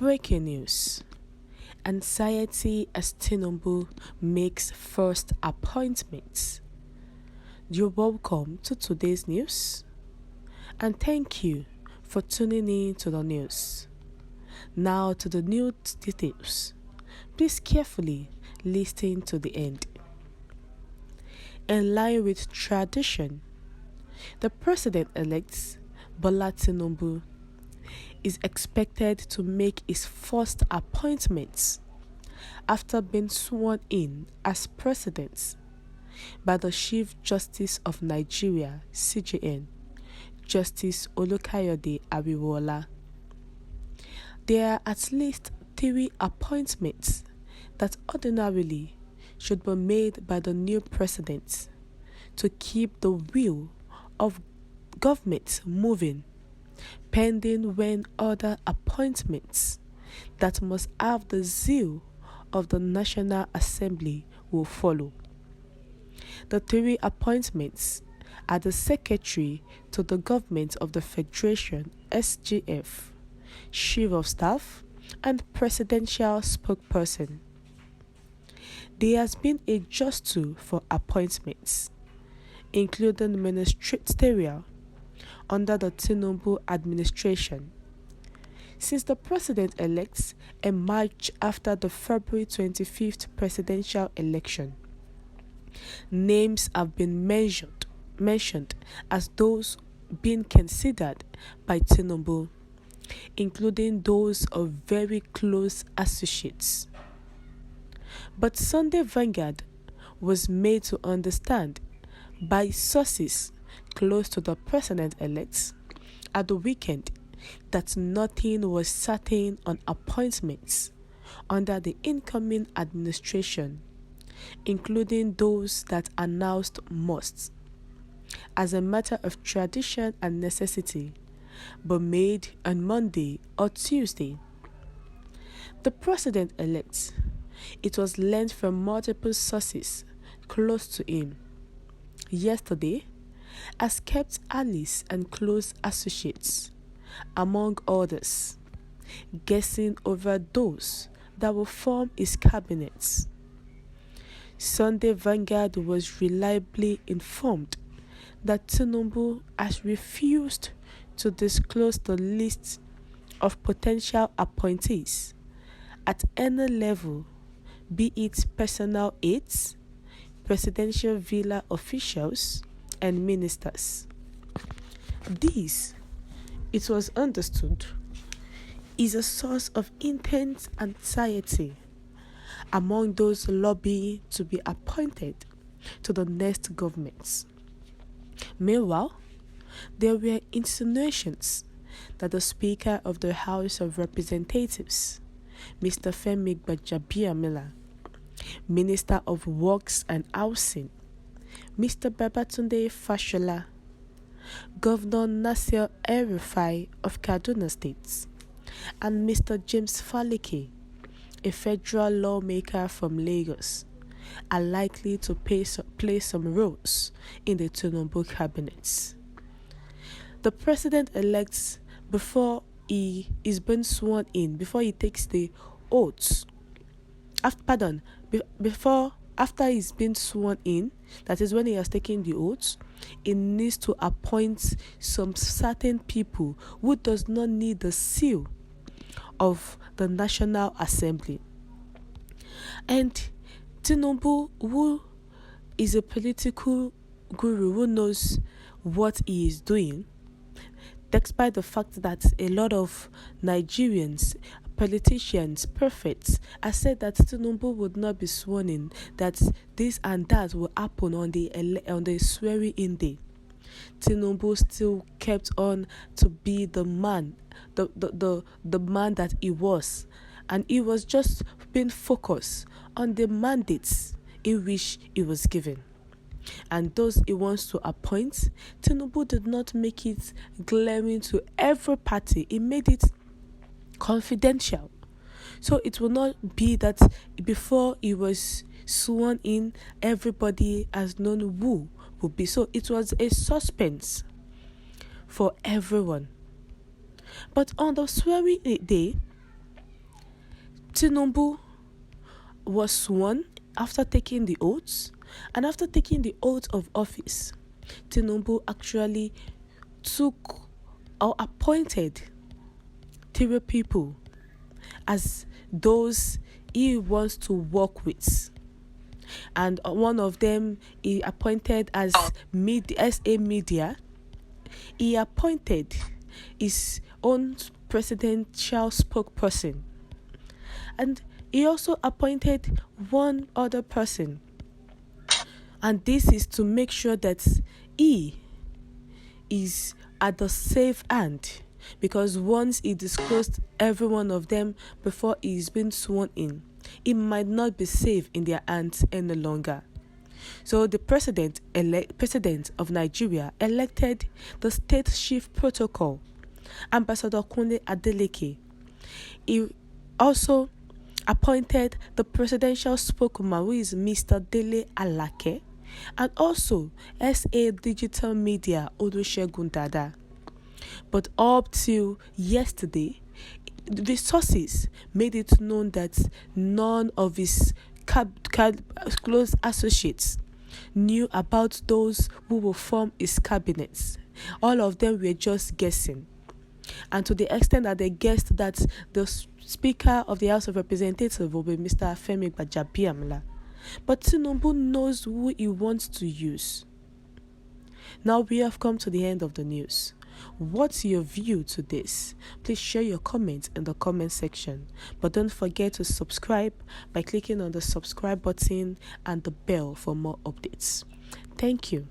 Breaking news. Anxiety as Tinubu makes first appointments. You're welcome to today's news, and thank you for tuning in to the news. Now to the news details. Please carefully listen to the end. In line with tradition, the President-elect Bola Tinubu is expected to make his first appointments after being sworn in as president by the Chief Justice of Nigeria, CJN, Justice Olukayode Ariwoola. There are at least 3 appointments that ordinarily should be made by the new president to keep the wheel of government moving, pending when other appointments that must have the zeal of the National Assembly will follow. The 3 appointments are the Secretary to the Government of the Federation, SGF, Chief of Staff, and Presidential Spokesperson. There has been a jostle for appointments, including ministerial, under the Tinubu administration. Since the president-elect emerged after the February 25th presidential election, names have been mentioned as those being considered by Tinubu, including those of very close associates. But Sunday Vanguard was made to understand by sources close to the president-elect at the weekend that nothing was certain on appointments under the incoming administration, including those that announced must, as a matter of tradition and necessity, be made on Monday or Tuesday. The president-elect, it was learned from multiple sources close to him, yesterday, has kept allies and close associates, among others, guessing over those that will form his cabinets. Sunday Vanguard was reliably informed that Tinubu has refused to disclose the list of potential appointees at any level, be it personal aides, presidential villa officials, and ministers. This, it was understood, is a source of intense anxiety among those lobbying to be appointed to the next governments. Meanwhile, there were insinuations that the Speaker of the House of Representatives, Mr. Femi Gbajabiamila, Minister of Works and Housing, Mr. Babatunde Fashola, Governor Nasir El-Rufai of Kaduna State, and Mr. James Falike, a federal lawmaker from Lagos, are likely to play some roles in the Tinubu cabinets. The president-elect, before he is being sworn in, before he takes the oaths, after he's been sworn in, that is when he has taken the oaths, he needs to appoint some certain people who does not need the seal of the National Assembly. And Tinubu, who is a political guru who knows what he is doing, despite the fact that a lot of Nigerians, politicians, prophets, have said that Tinubu would not be sworn in, that this and that will happen on the swearing-in day. Tinubu still kept on to be the man, the man that he was, and he was just being focused on the mandates in which he was given. And those he wants to appoint, Tinubu did not make it glaring to every party. He made it confidential. So it will not be that before he was sworn in, everybody has known who would be. So it was a suspense for everyone. But on the swearing day, Tinubu was sworn after taking the oath, and after taking the oath of office, Tinubu actually took or appointed 3 people as those he wants to work with. And one of them he appointed as SA Media. He appointed his own presidential spokesperson. And he also appointed one other person. And this is to make sure that he is at the safe hand, because once he disclosed every one of them before he's been sworn in, it might not be safe in their hands any longer. So the president of Nigeria elected the state chief protocol, Ambassador Kunle Adeleke. He also appointed the presidential spokesman, who is Mr. Dele Alake, and also SA Digital Media Olusegun Dada. But up till yesterday, the sources made it known that none of his close associates knew about those who will form his cabinets. All of them were just guessing. And to the extent that they guessed that the Speaker of the House of Representatives will be Mr. Femi Gbajabiamila. But Tinubu knows who he wants to use. Now we have come to the end of the news. What's your view to this? Please share your comments in the comment section. But don't forget to subscribe by clicking on the subscribe button and the bell for more updates. Thank you.